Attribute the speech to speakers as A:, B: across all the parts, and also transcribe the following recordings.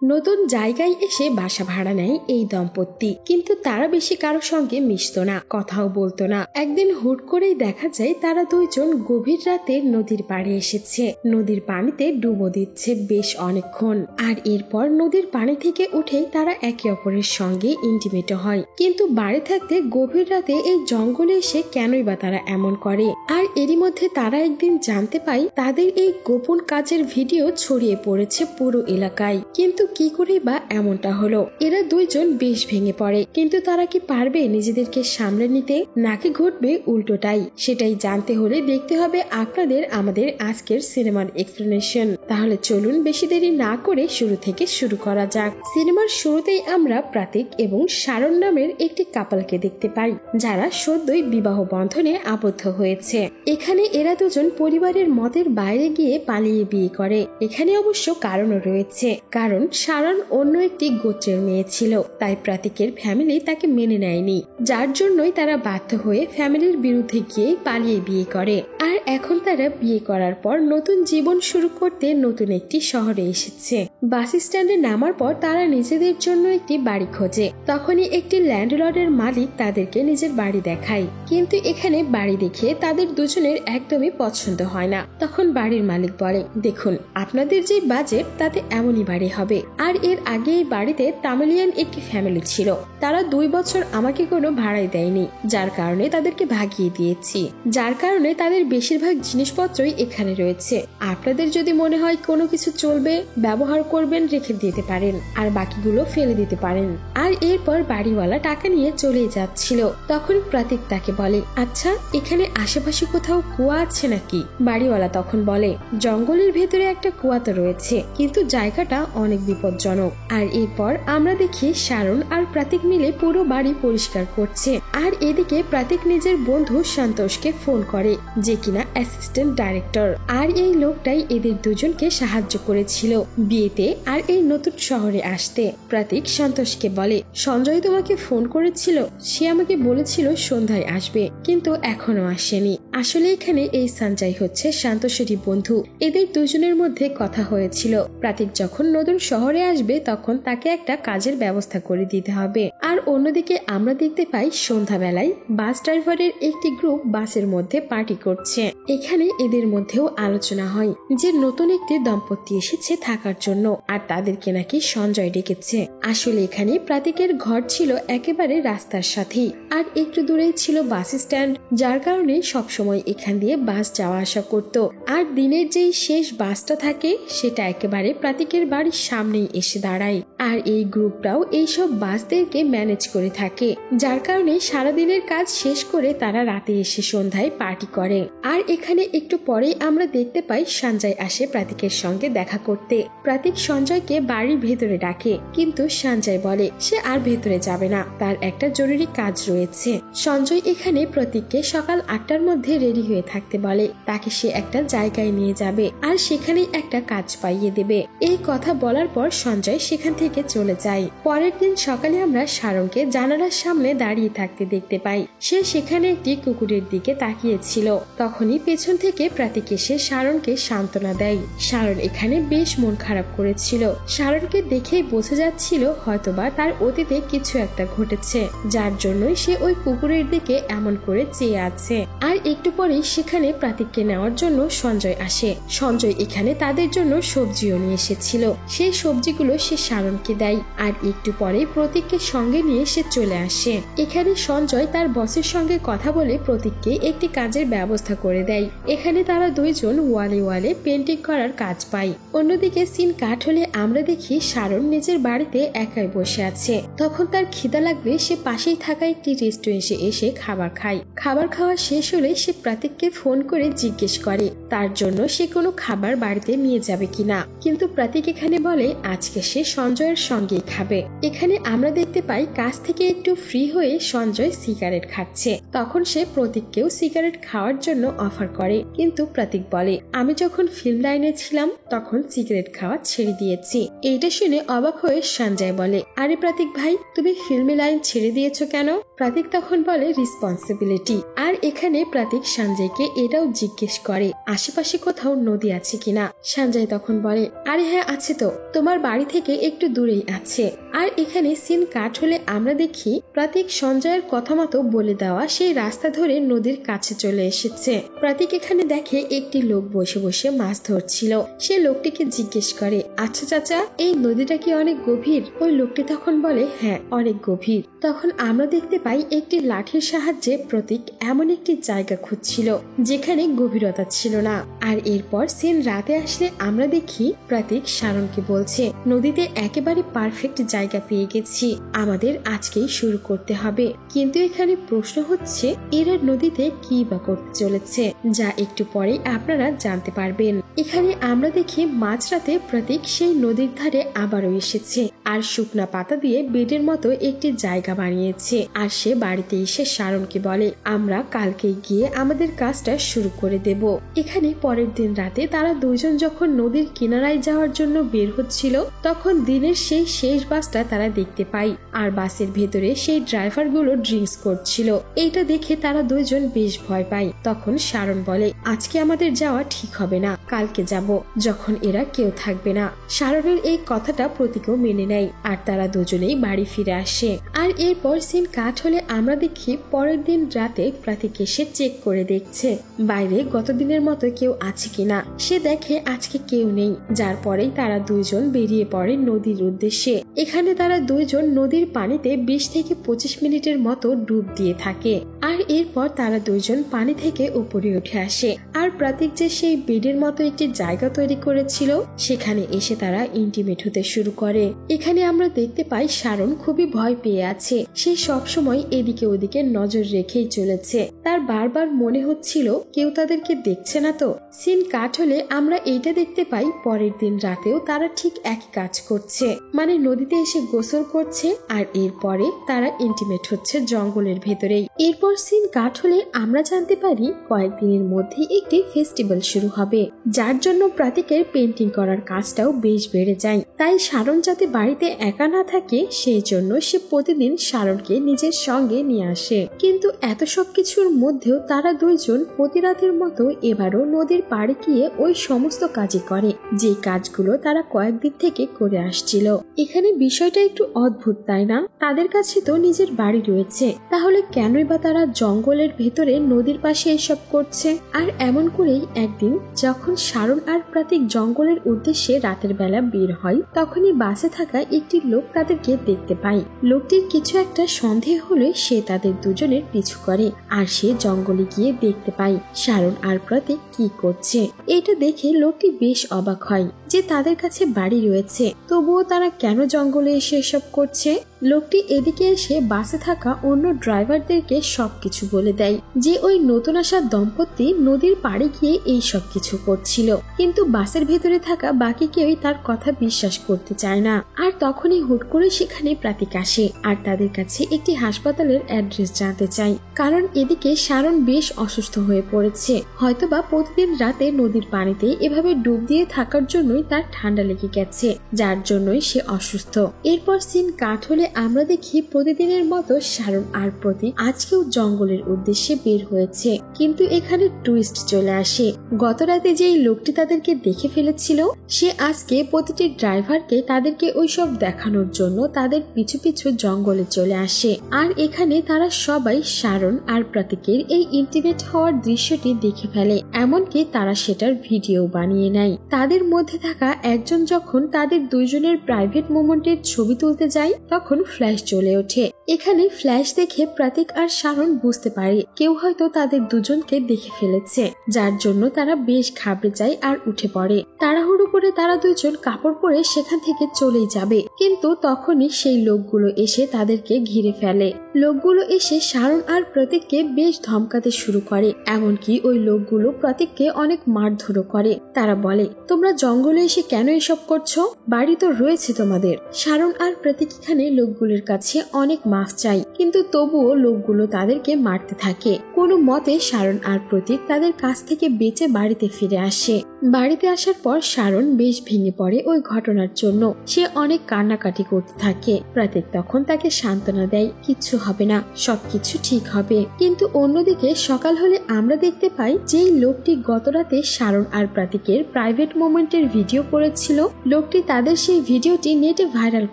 A: নতুন জায়গায় এসে বাসা ভাড়া নেয় এই দম্পতি, কিন্তু তারা বেশি কারো সঙ্গে মিশতো না, কথাও বলতো না। একদিন হুট করেই দেখা যায় তারা দুইজন গভীর রাতে নদীর পাড়ে এসেছে। নদীর পানিতে ডুবো দিচ্ছে বেশ অনেকক্ষণ, আর এরপর নদীর পানি থেকে উঠেই তারা একে অপরের সঙ্গে ইন্টিমেট হয়। কিন্তু বাড়ি থাকতে গভীর রাতে এই জঙ্গলে এসে কেনই বা তারা এমন করে? আর এরই মধ্যে তারা একদিন জানতে পায় তাদের এই গোপন কাজের ভিডিও ছড়িয়ে পড়েছে পুরো এলাকায়। কিন্তু কি করে বা এমনটা হলো? এরা দুইজন বেশ ভেঙে পড়ে, কিন্তু তারা কি পারবে নিজেদেরকে সামলে নিতে, নাকি ঘটবে উল্টোটাই? সেটাই জানতে হলে দেখতে হবে আপনাদের আমাদের আজকের সিনেমার এক্সপ্লেনেশন। তাহলে চলুন বেশি দেরি না করে শুরু থেকে শুরু করা যাক। সিনেমার শুরুতেই আমরা প্রতীক এবং শারণ নামের একটি কাপলকে দেখতে পাই, যারা সদ্যই বিবাহ বন্ধনে আবদ্ধ হয়েছে। এখানে এরা দুজন পরিবারের মতের বাইরে গিয়ে পালিয়ে বিয়ে করে। এখানে অবশ্য কারণও রয়েছে, কারণ শারণ অন্য একটি গোত্রের মেয়ে ছিল, তাই প্রতীকের ফ্যামিলি তাকে মেনে নেয়নি, যার জন্যই তারা বাধ্য হয়ে ফ্যামিলির বিরুদ্ধে গিয়ে পালিয়ে বিয়ে করে। আর এখন তারা বিয়ে করার পর নতুন জীবন শুরু করতে নতুন একটি শহরে এসেছে। বাস স্ট্যান্ডে নামার পর তারা নিজেদের জন্য একটি বাড়ি খোঁজে। তখনই একটি ল্যান্ডলর্ডের মালিক তাদেরকে নিজের বাড়ি দেখায়, কিন্তু এখানে বাড়ি দেখে তাদের দুজনের একদমই পছন্দ হয় না। তখন বাড়ির মালিক বলে, দেখুন আপনাদের যে বাজেট তাতে এমনই বাড়ি হবে। আর এর আগে এই বাড়িতে তামিলিয়ান একটি ফ্যামিলি ছিল, তারা 2 বছর আমাকে কোনো ভাড়াই দেয়নি, যার কারণে তাদেরকে ভাগিয়ে দিয়েছি। যার কারণে তাদের বেশিরভাগ জিনিসপত্রই এখানে রয়েছে। আপনাদের যদি মনে হয় কোনো কিছু চলবে, ব্যবহার করবেন, রেখে দিতে পারেন, আর বাকিগুলো ফেলে দিতে পারেন। আর এরপর বাড়িওয়ালা টাকা নিয়ে চলে যাচ্ছিল। তখন প্রতীক তাকে বলে, আচ্ছা এখানে আশেপাশে কোথাও কুয়া আছে নাকি? বাড়িওয়ালা তখন বলে, জঙ্গলের ভেতরে একটা কুয়া তো রয়েছে, কিন্তু জায়গাটা অনেক বিপজ্জনক। আর এরপর আমরা দেখি শারণ আর প্রতীক মিলে পুরো বাড়ি পরিষ্কার করছে। আর এদিকে প্রতীক নিজের বন্ধু সন্তোষকে ফোন করে, যে কিনা অ্যাসিস্ট্যান্ট ডাইরেক্টর। আর এই লোকটাই এদের দুজনকে সাহায্য করেছিল বিয়েতে আর এই নতুন শহরে আসতে। প্রতীক সন্তোষকে বলে, সঞ্জয় তোমাকে ফোন করেছিল, সে আমাকে বলেছিল সন্ধ্যায় আসবে, কিন্তু এখনো আসেনি। আসলে এখানে এই সঞ্জয় হচ্ছে সন্তোষেরই বন্ধু। এদের দুজনের মধ্যে কথা হয়েছিল প্রতীক যখন নতুন শহরে আসবে তখন তাকে একটা কাজের ব্যবস্থা করে দিতে হবে। আর অন্যদিকে আমরা দেখতে পাই সন্ধ্যাবেলায় বাস ড্রাইভারের একটি গ্রুপ বাসের মধ্যে পার্টি করছে। এখানে এদের মধ্যেও আলোচনা হয় যে নতুন একটি দম্পতি এসেছে থাকার জন্য, আর তাদেরকে নাকি সঞ্জয় ডেকেছে। আসলে এখানে প্রতীকের ঘর ছিল একেবারে রাস্তার সাথেই, আর একটু দূরেই ছিল বাস স্ট্যান্ড, যার কারণে সবসময় এখান দিয়ে বাস যাওয়া আসা করত। আর দিনের যেই শেষ বাসটা থাকে সেটা একেবারে প্রতীকের বাড়ির সামনেই এসে দাঁড়ায়। আর এই গ্রুপটাও এইসব বাসদেরকে ম্যানেজ করে থাকে, যার কারণে সারাদিনের কাজ শেষ করে তারা রাতে এসে সন্ধ্যায় পার্টি করে। আর এখানে একটু পরেই আমরা দেখতে পাই সঞ্জয় আসে প্রতীকের সঙ্গে দেখা করতে। প্রতীক সঞ্জয়কে বাড়ির ভেতরে ডাকে, কিন্তু সঞ্জয় বলে সে আর ভেতরে যাবে না, তার একটা জরুরি কাজ রয়েছে। সঞ্জয় এখানে প্রতীককে সকাল 8টার মধ্যে রেডি হয়ে থাকতে বলে, তাকে সে একটা জায়গায় নিয়ে যাবে আর সেখানেই একটা কাজ পাইয়ে দেবে। এই কথা বলার পর সঞ্জয় সেখান থেকে চলে যায়। পরের দিন সকালে আমরা শারণকে জানালার সামনে দাঁড়িয়ে থাকতে দেখতে পাই। সে সেখানে একটি কুকুরের দিকে তাকিয়েছিল। তখনই পেছন থেকে প্রতীক এসে শারণকে সান্ত্বনা দেয়। শারণ এখানে বেশ মন খারাপ করেছিল। শারণকে দেখেই বোঝা যাচ্ছিল হয়তোবা তার অতীতে কিছু একটা ঘটেছে, যার জন্যই সে ওই কুকুরের দিকে এমন করে চেয়ে আছে। আর একটু পরেই সেখানে প্রতীককে নেওয়ার জন্য সঞ্জয় আসে। সঞ্জয় এখানে তাদের জন্য সবজিও নিয়ে এসেছিল। সেই সবজিগুলো সে শারণকে দেয়। আর একটু পরে প্রতীককে সঙ্গে নিয়ে সে চলে আসে। এখানে সঞ্জয় তার বসের সঙ্গে কথা বলে প্রতীককে একটি কাজের ব্যবস্থা করে দেয়। এখানে তারা দুইজন ওয়ালে ওয়ালে পেন্টিং করার কাজ পায়। অন্যদিকে সিন কাট হলে আমরা দেখি শারণ নিজের বাড়িতে একাই বসে আছে। তখন তার খিদা লাগবে, সে পাশেই থাকা একটি রেস্টুরেন্টে এসে খাবার খায়। খাবার খাওয়া শেষ হলে সে প্রতীককে ফোন করে জিজ্ঞেস করে তার জন্য সে কোনো খাবার বাড়িতে নিয়ে যাবে কিনা, কিন্তু প্রতীক এখানে বলে আজকে সে সঞ্জয়ের সঙ্গেই খাবে। এখানে আমরা দেখতে পাই কাছ থেকে একটু ফ্রি হয়ে সঞ্জয় সিগারেট খাচ্ছে। তখন সে প্রতীককেও সিগারেট খাওয়ার জন্য অফার করে, কিন্তু প্রতীক বলে আমি যখন ফিল্ম লাইনে ছিলাম তখন সিগারেট খাওয়া ছেড়ে দিয়েছি। এইটা শুনে অবাক হয়ে সঞ্জয় বলে, আরে প্রতীক ভাই, তুমি ফিল্মি লাইন ছেড়ে দিয়েছো কেন? প্রতীক তখন বলে রেসপন্সিবিলিটি। আর এখানে প্রতীক সঞ্জয়কে এটাও জিজ্ঞেস করে আশেপাশে কোথাও নদী আছে কিনা। সঞ্জয় তখন বলে আরে হ্যাঁ আছে তো, তোমার তোমার বাড়ি থেকে একটু দূরেই আছে। আর এখানে সিন কাট হলে আমরা দেখি প্রতীক সঞ্জয়ের কথা মতো বলে দেওয়া সেই রাস্তা ধরে নদীর কাছে চলে এসেছে। প্রতীক এখানে দেখে একটি লোক বসে বসে মাছ ধরছিল। সে লোকটিকে জিজ্ঞেস করে, আচ্ছা চাচা, এই নদীটা কি অনেক গভীর? ওই লোকটি তখন বলে, হ্যাঁ অনেক গভীর। তখন আমরা দেখতে পাই একটি লাঠির সাহায্যে প্রতীক এমন একটি জায়গা খুঁজছিল যেখানে গভীরতা ছিল না। আর এরপর সিন রাতে আসলে আমরা দেখি প্রতীক শারনকে বলছে, নদীতে একেবারে পারফেক্ট জায়গা পেয়ে গেছি, আমাদের আজকেই শুরু করতে হবে। কিন্তু এখানে প্রশ্ন হচ্ছে, এরা নদীতে কি বা করতে চলেছে, যা একটু পরেই আপনারা জানতে পারবেন। এখানে আমরা দেখি মাঝরাতে প্রতীক সেই নদীর ধারে আবারও এসেছে আর শুকনা পাতা দিয়ে বেডের মতো একটি জায়গা বানিয়েছে। আর সে বাড়িতে এসে শারনকে বলে, আমরা কালকে গিয়ে আমাদের কাজটা শুরু করে দেব। এখানে পরের দিন রাতে তারা দুইজন যখন নদীর কিনারায় যাওয়ার জন্য বের হচ্ছিল, তখন দিনের সেই শেষ বাসটা তারা দেখতে পাই। আর বাসের ভেতরে সেই ড্রাইভার গুলো ড্রিঙ্কস করছিল। এইটা দেখে তারা দুইজন বেশ ভয় পায়। তখন শারন বলে, আজকে আমাদের যাওয়া ঠিক হবে না, কালকে যাব, যখন এরা কেউ থাকবে না। শারনের এই কথাটা প্রতীকও মেনে নেয় আর তারা দুজনেই বাড়ি ফিরে আসে। আর এরপর সিন কাট হলে আমরা দেখি পরের দিন রাতে প্রতীক এসে চেক করে দেখছে বাইরে গত দিনের মতো কেউ আছে কিনা। সে দেখে আজকে কেউ নেই, যার পরেই তারা দুইজন বেরিয়ে পড়ে নদীর উদ্দেশ্যে। এখানে তারা দুইজন নদীর পানিতে 20 থেকে 25 মিনিটের মতো ডুব দিয়ে থাকে। আর এরপর তারা দুইজন পানি থেকে উপরে উঠে আসে। আর প্রতীক যে সেই বেডের মতো একটি জায়গা তৈরি করেছিল, সেখানে এসে তারা ইন্টিমেট হতে শুরু করে। এখানে আমরা দেখতে পাই শারন খুবই ভয় পেয়ে আছে। সে সবসময় এদিকে ওদিকে নজর রেখেই চলেছে। তার বারবার মনে হচ্ছিল কেউ তাদেরকে দেখছে না তো। সিন কাট হলে আমরা এইটা দেখতে পাই পরের দিন রাতেও তারা ঠিক একই কাজ করছে, মানে নদীতে এসে গোসল করছে আর এরপরে তারা ইন্টিমেট হচ্ছে জঙ্গলের ভেতরেই। এরপর সিন কাট হলে আমরা জানতে পারি কয়েকদিনের মধ্যে একটি ফেস্টিভ্যাল শুরু হবে, যার জন্য প্রতীকের পেন্টিং করার কাজটাও বেশ বেড়ে যায়। তাই শারন যাতে বাড়িতে একা না থাকে সেই জন্য সে প্রতিদিন শারনকে নিজের সঙ্গে নিয়ে আসে। কিন্তু এত সব কিছুর মধ্যেও তারা দুইজন প্রতি রাতের মতো এবারও নদীর পাড়ে গিয়ে ওই সমস্ত কাজই করে যে কাজগুলো তারা কয়েকদিন থেকে করে আসছিল। এখানে বিষয়টা একটু অদ্ভুত, তাই না? তাদের কাছে তো নিজের বাড়ি রয়েছে, তাহলে কেনই বা তারা জঙ্গলের ভেতরে নদীর পাশে এসব করছে? আর এমন করেই একদিন যখন শারন আর প্রতীক জঙ্গলের উদ্দেশ্যে রাতের বেলা বের হয়, তখনই বাসে থাকা একটি লোক তাদেরকে দেখতে পায়। লোকটির কিছু একটা সন্দেহ হলে সে তাদের দুজনের পিছু করে আর সে জঙ্গলে গিয়ে দেখতে পায় শারন আর প্রতীক কি করছে। এটা দেখে লোকটি বেশ অবাক হয় যে তাদের কাছে বাড়ি রয়েছে, তবুও তারা কেন জঙ্গলে এসে এসব করছে। লোকটি এদিকে এসে বাসে থাকা অন্য ড্রাইভারদেরকে সবকিছু বলে দেয় যে ওই নতুন আসা দম্পতি নদীর পাড়ে গিয়ে এই সব কিছু করছিল। কিন্তু বাসের ভেতরে থাকা বাকি কেউই তার কথা বিশ্বাস করতে চায় না। আর তখনই হুট করে সেখানে প্রতীক আসে আর তাদের কাছে একটি হাসপাতালের অ্যাড্রেস জানতে চায়, কারণ এদিকে শারন বেশ অসুস্থ হয়ে পড়েছে। হয়তোবা প্রতিদিন রাতে নদীর পানিতে এভাবে ডুব দিয়ে থাকার জন্যই তার ঠান্ডা লেগে গেছে, যার জন্যই সে অসুস্থ। এরপর সিন কাট হলে আমরা দেখি প্রতিদিনের মতো শারন আর প্রতীক আজকেও জঙ্গলের উদ্দেশ্যে বের হয়েছে। কিন্তু এখানে টুইস্ট চলে আসে। গত রাতে যেই লোকটি তাদেরকে দেখে ফেলেছিল, সে আজকে প্রতিটি ড্রাইভারকে তাদেরকে ওইসব দেখানোর জন্য তাদের পিছু পিছু জঙ্গলে চলে আসে। আর এখানে তারা সবাই শারন আর প্রতীকের এই ইন্টিমেট হওয়ার দৃশ্যটি দেখে ফেলে, এমনকি তারা সেটার ভিডিও বানিয়ে নেয়। তাদের মধ্যে থাকা একজন যখন তাদের দুইজনের প্রাইভেট মোমেন্টের ছবি তুলতে যায়, তখন ফ্ল্যাশ চলে ওঠে। এখানে ফ্ল্যাশ দেখে প্রতীক আর শারন বুঝতে পারে কেউ হয়তো তাদের দুজনকে দেখে ফেলেছে, যার জন্য তারা বেশ ঘাবড়ে যায় আর উঠে পড়ে। তাড়াহুড়ো করে তারা দুজন কাপড় পরে সেখান থেকে চলেই যাবে, কিন্তু তখনই সেই লোকগুলো এসে তাদেরকে ঘিরে ফেলে। লোকগুলো এসে শারন আর প্রতীককে বেশ ধমকাতে শুরু করে, এমনকি ওই লোকগুলো প্রতীককে অনেক মারধরও করে। তারা বলে, তোমরা জঙ্গলে এসে কেন এসব করছো? বাড়ি তো রয়েছে তোমাদের। শারন আর প্রতীক এখানে লোকগুলোর কাছে অনেক মাফ চাই, কিন্তু তবুও লোকগুলো তাদেরকে মারতে থাকে। কোনো মতে শারন আর প্রতীক তাদের কাছ থেকে বেঁচে বাড়িতে ফিরে আসে। বাড়িতে আসার পর শারন বেশ ভেঙে পড়ে ওই ঘটনার জন্য। সে অনেক কান্নাকাটি করতে থাকে। প্রতীক তখন তাকে সান্ত্বনা দেয়, কিচ্ছু হবে না, সবকিছু ঠিক হবে। কিন্তু অন্যদিকে সকাল হলে আমরা দেখতে পাই যেই লোকটি গতরাতে শারন আর প্রতীকের প্রাইভেট মোমেন্টের ভিডিও ভিডিও করেছিল। লোকটি তাদের সেই ভিডিওটি নেটে ভাইরাল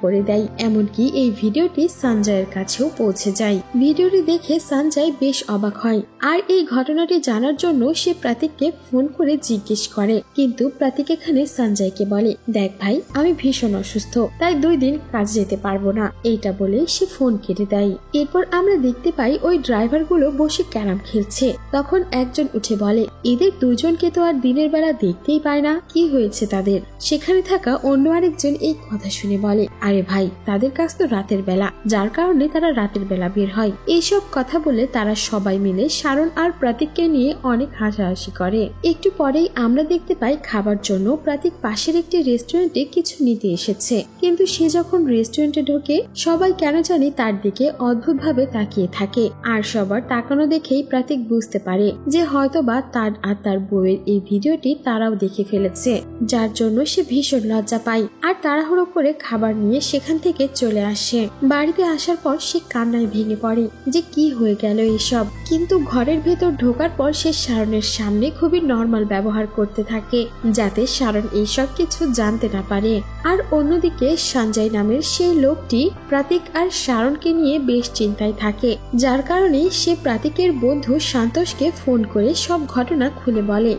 A: করে দেয়, এমনকি এই ভিডিওটি সঞ্জয়ের কাছেও পৌঁছে যায়। ভিডিওটি দেখে সঞ্জয় বেশ অবাক হয়, আর এই ঘটনাটি জানার জন্য সে প্রতীককে ফোন করে জিজ্ঞেস করে। কিন্তু প্রতীক এখানে সঞ্জয়কে বলে, দেখ ভাই, আমি ভীষণ অসুস্থ, তাই 2 দিন কাজ যেতে পারবো না। এইটা বলে সে ফোন কেটে দেয়। এরপর আমরা দেখতে পাই ওই ড্রাইভার গুলো বসে ক্যারাম খেলছে। তখন একজন উঠে বলে, এদের 2 জনকে তো আর দিনের বেলা দেখতেই পায় না, কি হয়েছে তাদের? সেখানে থাকা অন্য আরেকজন এই কথা শুনে বলে, আরে ভাই, তাদের কাজ তো রাতের বেলা, যার কারণে তারা রাতের বেলা বের হয়। এইসব কথা বলে তারা সবাই মিলে শারণ আর প্রতীককে নিয়ে অনেক হাসাহাসি করে। একটু পরেই আমরা দেখতে পাই খাবার জন্য প্রতীক পাশের একটি রেস্টুরেন্টে কিছু নিতে এসেছে। কিন্তু সে যখন রেস্টুরেন্টে ঢোকে, সবাই কেন জানি তার দিকে অদ্ভুত ভাবে তাকিয়ে থাকে। আর সবার তাকানো দেখেই প্রতীক বুঝতে পারে যে হয়তোবা তার আর তার বউয়ের এই ভিডিওটি তারাও দেখে ফেলেছে, যার জন্য সে ভীষণ লজ্জা পায় আর তাড়াহুড়ো করে খাবার নিয়ে সেখান থেকে চলে আসে। বাড়িতে আসার পর সে কান্নায় ভেঙে পড়ে যে কি হয়ে গেল এইসব। কিন্তু ঘরের ভেতর ঢোকার পর সে শারণের সামনে খুবই নর্মাল ব্যবহার করতে থাকে, যাতে শারণ এইসব কিছু জানতে না পারে। আর অন্যদিকে সঞ্জয় নামের সেই লোকটি প্রতীক আর শারণকে নিয়ে বেশ চিন্তায় থাকে, যার কারণে সে প্রতীকের বন্ধু সন্তোষকে ফোন করে সব ঘটনা খুলে বলে।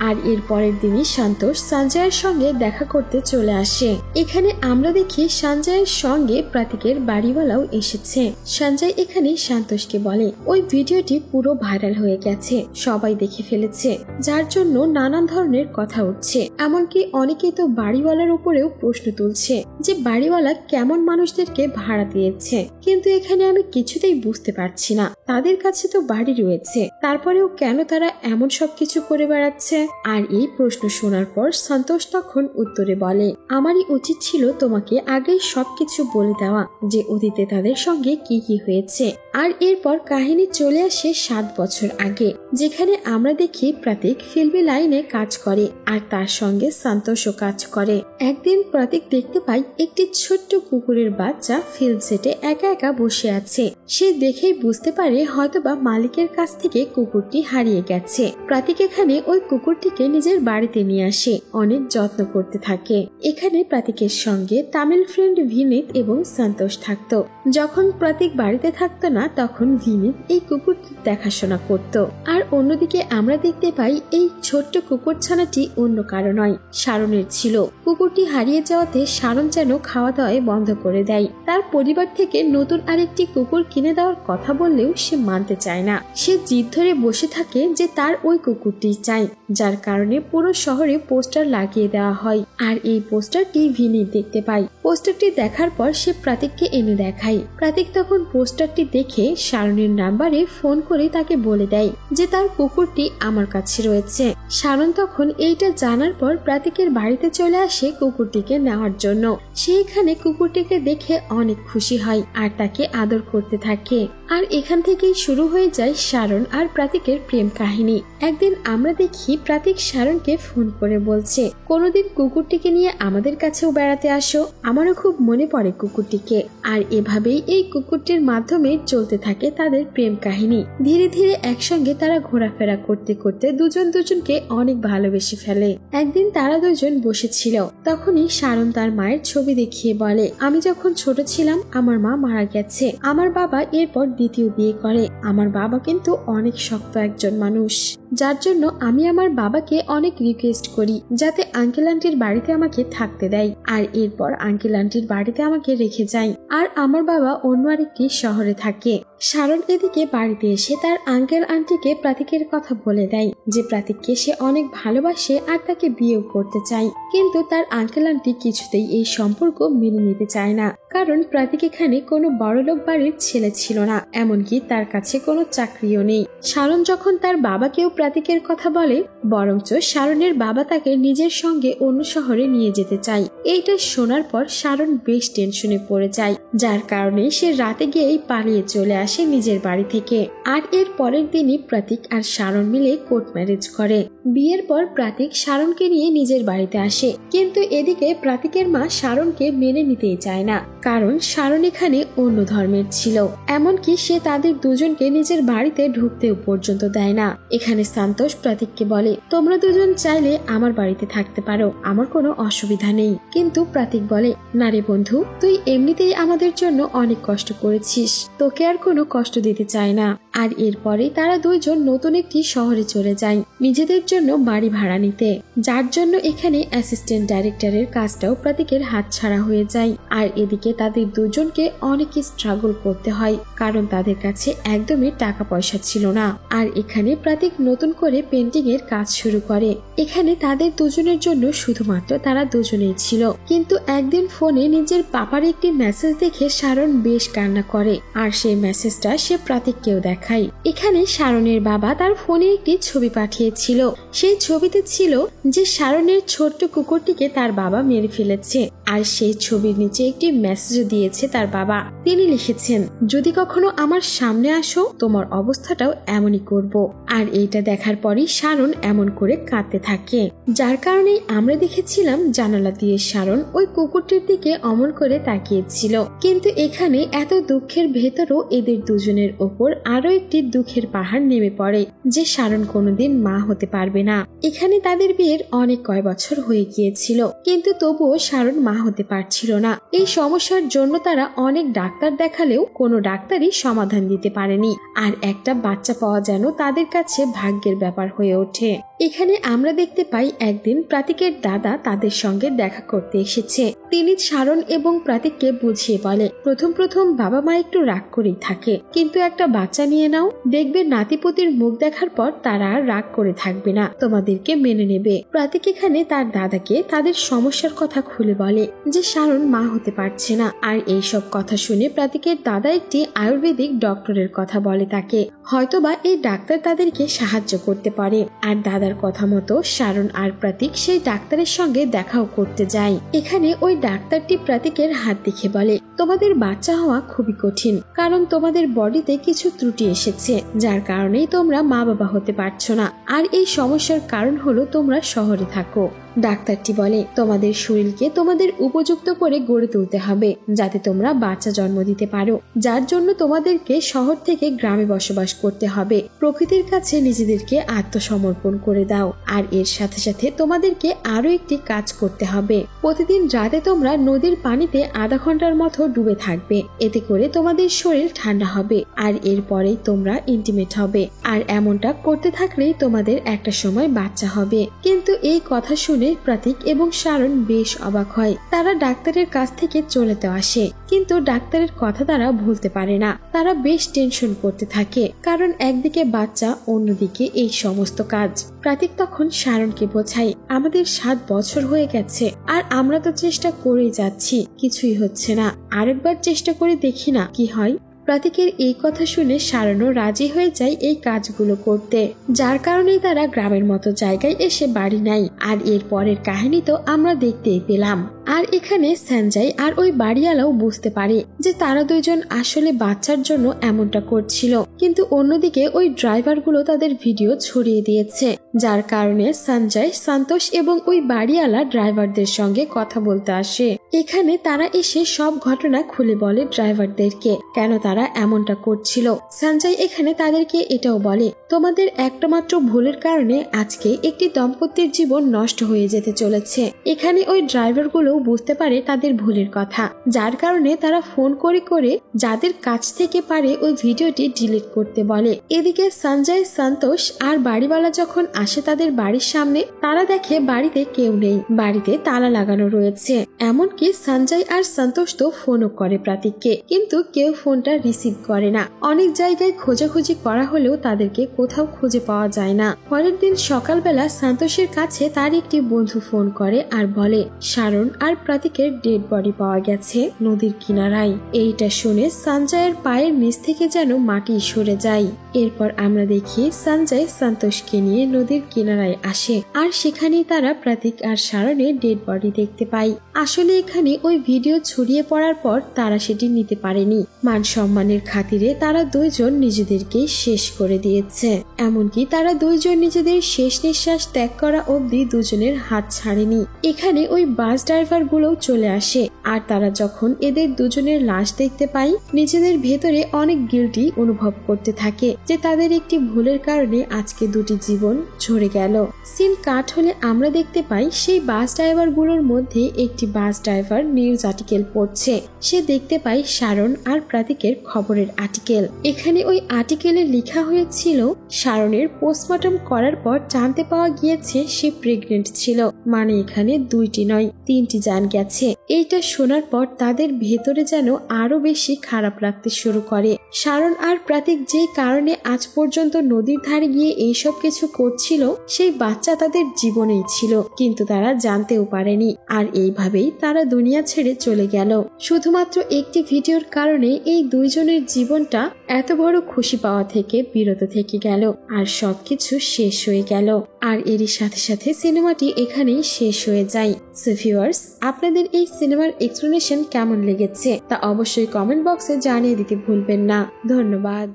A: আর এর পরের দিনই সন্তোষ সঞ্জয়ের সঙ্গে দেখা করতে চলে আসে। এখানে আমরা দেখি সঞ্জয়ের সঙ্গে প্রতীকের বাড়িওয়ালাও এসেছে। সঞ্জয় এখানে সন্তোষকে বলে, ওই ভিডিওটি পুরো ভাইরাল হয়ে গেছে, সবাই দেখে ফেলেছে, যার জন্য নানান ধরনের কথা উঠছে। এমনকি অনেকেই তো বাড়িওয়ালার উপরেও প্রশ্ন তুলছে যে বাড়িওয়ালা কেমন মানুষদেরকে ভাড়া দিয়েছে। কিন্তু এখানে আমি কিছুতেই বুঝতে পারছি না, তাদের কাছে তো বাড়ি রয়েছে, তারপরেও কেন তারা এমন সবকিছু করে বেড়াচ্ছে। আর এই প্রশ্ন শোনার পর সন্তোষ তখন উত্তরে বলে, আমারই উচিত ছিল তোমাকে আগেই সবকিছু বলে দেওয়া যে অতীতে তাদের সঙ্গে কি কি হয়েছে। আর এরপর কাহিনী চলে আসে 7 বছর আগে, যেখানে আমরা দেখি প্রতীক ফিল্মি লাইনে কাজ করে আর তার সঙ্গে সন্তোষও কাজ করে। একদিন প্রতীক দেখতে পাই একটি ছোট্ট কুকুরের বাচ্চা ফিল্ম সেটে একা একা বসে আছে। সে দেখেই বুঝতে পারে হয়তোবা মালিকের কাছ থেকে কুকুরটি হারিয়ে গেছে। প্রতীক এখানে ওই কুকুরটিকে নিজের বাড়িতে নিয়ে আসে, অনেক যত্ন করতে থাকে। এখানে প্রতীকের সঙ্গে তামিল ফ্রেন্ড ভিনিত এবং সন্তোষ থাকতো। যখন প্রতীক বাড়িতে থাকতো না, তখন ভিনিত এই কুকুরটি দেখাশোনা করত। আর অন্যদিকে আমরা দেখতে পাই এই ছোট্ট কুকুর ছানাটি অন্য কারো নয়, শারণের ছিল। কুকুরটি হারিয়ে যাওয়াতে শারণ যেন খাওয়া দাওয়ায় বন্ধ করে দেয়। তার পরিবার থেকে নতুন আরেকটি কুকুর কিনে দেওয়ার কথা বললেও সে মানতে চায় না। সে জিদ ধরে বসে থাকে যে তার ওই কুকুরটি চাই, যার কারণে পুরো শহরে পোস্টার লাগিয়ে দেওয়া হয়। আর এই পোস্টারটি ভিনিত দেখতে পায়। পোস্টারটি দেখার পর সে প্রতীককে এনে দেখায়। প্রতীক তখন পোস্টারটি দেখে শারণের নাম্বারে ফোন করে তাকে বলে দেয় যে তার কুকুরটি আমার কাছে রয়েছে। শারণ তখন এইটা জানার পর প্রতীকের বাড়িতে চলে আসে কুকুরটিকে নেওয়ার জন্য। সে এখানে কুকুরটিকে দেখে অনেক খুশি হয় আর তাকে আদর করতে থাকে। আর এখান থেকেই শুরু হয়ে যায় শারণ আর প্রতীকের প্রেম কাহিনী। একদিন আমরা দেখি প্রতীক শারণকে ফোন করে বলছে, কোনোদিন কুকুরটিকে নিয়ে আমাদের কাছেও বেড়াতে আসো, আমারও খুব মনে পড়ে কুকুরটিকে। আর এভাবেই এই কুকুরটির মাধ্যমে চলতে থাকে তাদের প্রেম কাহিনী। ধীরে ধীরে একসঙ্গে তারা ঘোরাফেরা করতে করতে দুজন দুজনকে অনেক ভালোবেসে ফেলে। একদিন তারা দুজন বসেছিল, তখনই শারণ তার মায়ের ছবি দেখিয়ে বলে, আমি যখন ছোট ছিলাম আমার মা মারা গেছে, আমার বাবা এরপর দ্বিতীয় বিয়ে করে। আমার বাবা কিন্তু অনেক শক্ত একজন মানুষ, যার জন্য আমি আমার বাবাকে অনেক রিকোয়েস্ট করি যাতে আঙ্কেল আন্টির বাড়িতে আমাকে থাকতে দেয়। আর এরপর আঙ্কেল আন্টির বাড়িতে আমাকে রেখে যায়, আর আমার বাবা অন্য আরেকটি শহরে থাকে। শারণ এদিকে বাড়িতে এসে তার আঙ্কেল আন্টিকে প্রতীকের কথা বলে দেয় যে প্রতীককে সে অনেক ভালোবাসে আর তাকে বিয়েও করতে চায়। কিন্তু তার আঙ্কেল আন্টি কিছুতেই এই সম্পর্ক মেনে নিতে চায় না, কারণ প্রতীক এখানে কোনো বড়লোক বাড়ির ছেলে ছিল না, এমনকি তার কাছে কোনো চাকরিও নেই। শারণ যখন তার বাবাকেও প্রতীকের কথা বলে, বরঞ্চ শারণের বাবা তাকে নিজের সঙ্গে অন্য শহরে নিয়ে যেতে চায়। এইটা শোনার পর শারণ বেশ টেনশনে পড়ে যায়, যার কারণে সে রাতে গিয়েই পালিয়ে চলে আসে। আসে নিজের বাড়ি থেকে। আর এর পরের দিনই প্রতীক আর শারণ মিলে কোর্ট ম্যারেজ করে। বিয়ের পর প্রতীক শারণকে নিয়ে নিজের বাড়িতে আসে, কিন্তু এদিকে প্রতীকের মা শারণকে মেনে নিতেই চায় না, কারণ শারণ এখানে অন্য ধর্মের ছিল। এমনকি সে তাদের দুজনকে নিজের বাড়িতে ঢুকতেও পর্যন্ত দেয় না। এখানে সন্তোষ প্রতীককে বলে, তোমরা দুজন চাইলে আমার বাড়িতে থাকতে পারো, আমার কোনো অসুবিধা নেই। কিন্তু প্রতীক বলে, না রে বন্ধু, তুই এমনিতেই আমাদের জন্য অনেক কষ্ট করেছিস, তোকে আর কোনো কষ্ট দিতে চাই না। আর এরপরে তারা দুইজন নতুন একটি শহরে চলে যায় নিজেদের জন্য বাড়ি ভাড়া নিতে, যার জন্য এখানে অ্যাসিস্ট্যান্ট ডাইরেক্টরের কাজটাও প্রতীকের হাত ছাড়া হয়ে যায়। আর এদিকে তাদের দুজনকে অনেক স্ট্রাগল করতে হয়, কারণ তাদের কাছে একদমই টাকা পয়সা ছিল না। আর এখানে প্রতীক নতুন করে পেন্টিং এর কাজ শুরু করে। এখানে তাদের দুজনের জন্য শুধুমাত্র তারা দুজনেই ছিল। কিন্তু একদিন ফোনে নিজের পাপার একটি মেসেজ দেখে শারণ বেশ কান্না করে, আর সেই মেসেজটা সে প্রতীককেও দেখায়। এখানে শারণের বাবা তার ফোনে একটি ছবি পাঠিয়েছিল। সেই ছবিতে ছিল যে শারণের ছোট্ট কুকুরটিকে তার বাবা মেরে ফেলেছে, আর সেই ছবির নিচে একটি মেসেজ দিয়েছে তার বাবা। তিনি লিখেছেন, যদি কখনো আমার সামনে আসো তোমার অবস্থাটাও এমনই করব। আর এইটা দেখার পরই শারণ এমন করে কাঁদতে থাকে, যার কারণেই আমরা দেখেছিলাম জানালা দিয়ে শারণ ওই কুকুরটির দিকে অমন করে তাকিয়েছিল। কিন্তু এখানে এত দুঃখের ভেতরও এদের দুজনের ওপর আরো একটি দুঃখের পাহাড় নেমে পড়ে, যে শারণ কোনোদিন মা হতে পারবে না। এখানে তাদের বিয়ের অনেক কয় বছর হয়ে গিয়েছিল, কিন্তু তবুও শারণ মা হতে পারছিল না। এই সমস্যার জন্য তারা অনেক ডাক্তার দেখালেও কোনো ডাক্তারই সমাধান দিতে পারেনি। আর একটা বাচ্চা পাওয়া যেন তাদের কাছে ভাগ্যের ব্যাপার হয়ে ওঠে। এখানে আমরা দেখতে পাই একদিন প্রতীকের দাদা তাদের সঙ্গে দেখা করতে এসেছে। তিনি শারণ এবং প্রতীককে বুঝিয়ে বলে, প্রথম বাবা মা একটু রাগ করেই থাকে, কিন্তু একটা বাচ্চা নিয়ে নাও, দেখবে নাতিপুতির মুখ দেখার পর তারা আর রাগ করে থাকবে না, তোমাদেরকে মেনে নেবে। প্রতীক এখানে তার দাদাকে তাদের সমস্যার কথা খুলে বলে যে শারণ মা হতে পারছে না। আর এইসব কথা শুনে প্রতীকের দাদা একটি আয়ুর্বেদিক ডক্টরের কথা বলে তাকে, হয়তোবা এই ডাক্তার তাদেরকে সাহায্য করতে পারে। আর দাদার কথা মতো শারণ আর প্রতীক সেই ডাক্তারের সঙ্গে দেখাও করতে যায়। এখানে ওই ডাক্তারটি প্রতীকের হাত দেখে বলে, তোমাদের বাচ্চা হওয়া খুবই কঠিন, কারণ তোমাদের বডিতে কিছু ত্রুটি এসেছে, যার কারণেই তোমরা মা বাবা হতে পারছো না। আর এই সমস্যার কারণ হলো তোমরা শহরে থাকো। ডাক্তারটি বলে, তোমাদের শরীরকে তোমাদের উপযুক্ত করে গড়ে তুলতে হবে, যাতে তোমরা বাচ্চা জন্ম দিতে পারো, যার জন্য তোমাদেরকে শহর থেকে গ্রামে বসবাস করতে হবে। প্রকৃতির কাছে নিজেদেরকে আত্মসমর্পণ করে দাও। আর এর সাথে সাথে তোমাদেরকে আরো একটি কাজ করতে হবে, প্রতিদিন রাতে তোমরা নদীর পানিতে আধা ঘন্টার মতো ডুবে থাকবে, এতে করে তোমাদের শরীর ঠান্ডা হবে। আর এরপরেই তোমরা ইন্টিমেট হবে। আর এমনটা করতে থাকলেই তোমাদের একটা সময় বাচ্চা হবে। কিন্তু এই কথা শুনে প্রতীক এবং শারণ বেশ অবাক হয়। তারা ডাক্তারের কাছ থেকে চলে তো আসে, কিন্তু ডাক্তারের কথা তারা ভুলতে পারে না। তারা বেশ টেনশন করতে থাকে, কারণ একদিকে বাচ্চা, অন্যদিকে এই সমস্ত কাজ। প্রতীক তখন শারণকে বোঝায়, আমাদের 7 বছর হয়ে গেছে, আর আমরা তো চেষ্টা করেই যাচ্ছি, কিছুই হচ্ছে না, আরেকবার চেষ্টা করে দেখি না কি হয়। প্রতীকের এই কথা শুনে শারণও রাজি হয়ে যায় এই কাজগুলো করতে, যার কারণেই তারা গ্রামের মতো জায়গায় এসে বাড়ি নেয়। আর এর পরের কাহিনী তো আমরা দেখতেই পেলাম। আর এখানে সঞ্জয় আর ওই বাড়িওয়ালাও বুঝতে পারে যে তারা দুইজন আসলে বাচ্চার জন্য এমনটা করছিল, কিন্তু অন্যদিকে ওই ড্রাইভার গুলো তাদের ভিডিও ছড়িয়ে দিয়েছে, যার কারণে সঞ্জয়, সন্তোষ এবং ওই বাড়িওয়ালা ড্রাইভারদের সঙ্গে কথা বলতে আসে। এখানে তারা এসে সব ঘটনা খুলে বলে ড্রাইভারদেরকে, কেন তারা এমনটা করছিল। সঞ্জয় এখানে তাদেরকে এটাও বলে, তোমাদের একটা মাত্র ভুলের কারণে আজকে একটি দম্পতির জীবন নষ্ট হয়ে যেতে চলেছে। এখানে ওই ড্রাইভার গুলো বুঝতে পারে তাদের ভুলের কথা, যার কারণে তারা ফোন করে করে যাদের কাছ থেকে পারে ওই ভিডিওটি ডিলিট করতে বলে। এদিকে সঞ্জয়, সন্তোষ আর বাড়িওয়ালা যখন আসে তাদের বাড়ির সামনে, তারা দেখে বাড়িতে কেউ নেই, বাড়িতে তালা লাগানো রয়েছে। এমনকি সঞ্জয় আর সন্তোষ তো ফোনও করে প্রতীককে, কিন্তু কেউ ফোনটা রিসিভ করে না। অনেক জায়গায় খোঁজাখুঁজি করা হলেও তাদেরকে কোথাও খুঁজে পাওয়া যায় না। পরের দিন সকালবেলা সন্তোষের কাছে তার একটি বন্ধু ফোন করে আর বলে, শারণ আর প্রতীকের ডেড বডি পাওয়া গেছে নদীর কিনারায়। এইটা শুনে সঞ্জয়ের পায়ের নিচ থেকে যেন মাটি সরে যায়। এরপর আমরা দেখি সঞ্জয় সন্তোষকে নিয়ে নদীর কিনারায় আসে, আর সেখানেই তারা প্রতীক আর শারণের ডেড বডি দেখতে পাই। আসলে এখানে ওই ভিডিও ছড়িয়ে পড়ার পর তারা সেটি নিতে পারেনি, মান সম্মানের খাতিরে তারা দুইজন নিজেদেরকে শেষ করে দিয়েছে। এমনকি তারা দুইজন নিজেদের শেষ নিঃশ্বাস ত্যাগ করা অবধি দুজনের হাত ছাড়েনি। এখানে ওই বাস ড্রাইভার গুলোও চলে আসে, আর তারা যখন এদের দুজনের লাশ দেখতে পায় নিজেদের ভেতরে অনেক গিল্টি অনুভব করতে থাকে যে তাদের একটি ভুলের কারণে আজকে দুটি জীবন ঝরে গেল। সিন কাট হলে আমরা দেখতে পাই সেই বাস ড্রাইভার গুলোর মধ্যে একটি বাস ড্রাইভার নিউজ আর্টিকেল পড়ছে। সে দেখতে পাই শারন আর প্রাতিকের খবরের আর্টিকেল। এখানে ওই আর্টিকেলে লেখা হয়েছিল শারনের পোস্টমর্টম করার পর জানতে পাওয়া গিয়েছে সে প্রেগনেন্ট ছিল। মানে এখানে 2টি নয় 3টি জান গেছে। এইটা শোনার পর তাদের ভেতরে যেন আরো বেশি খারাপ লাগতে শুরু করে। শারন আর প্রাতিক যে কারণে আজ পর্যন্ত নদীর ধারে গিয়ে এইসব কিছু করছিল সেই বাচ্চা তাদের জীবনেই ছিল, কিন্তু তারা জানতেও পারেনি। আর এইভাবেই তারা দুনিয়া ছেড়ে চলে গেল। শুধুমাত্র একটি ভিডিওর কারণে এই দুইজনের জীবনটা এত বড় খুশি পাওয়া থেকে বিরত থেকে গেল, আর সবকিছু শেষ হয়ে গেল। আর এরই সাথে সাথে সিনেমাটি এখানেই শেষ হয়ে যায়। সো ভিউয়ার্স, আপনাদের এই সিনেমার এক্সপ্লেনেশন কেমন লেগেছে তা অবশ্যই কমেন্ট বক্সে জানিয়ে দিতে ভুলবেন না। ধন্যবাদ।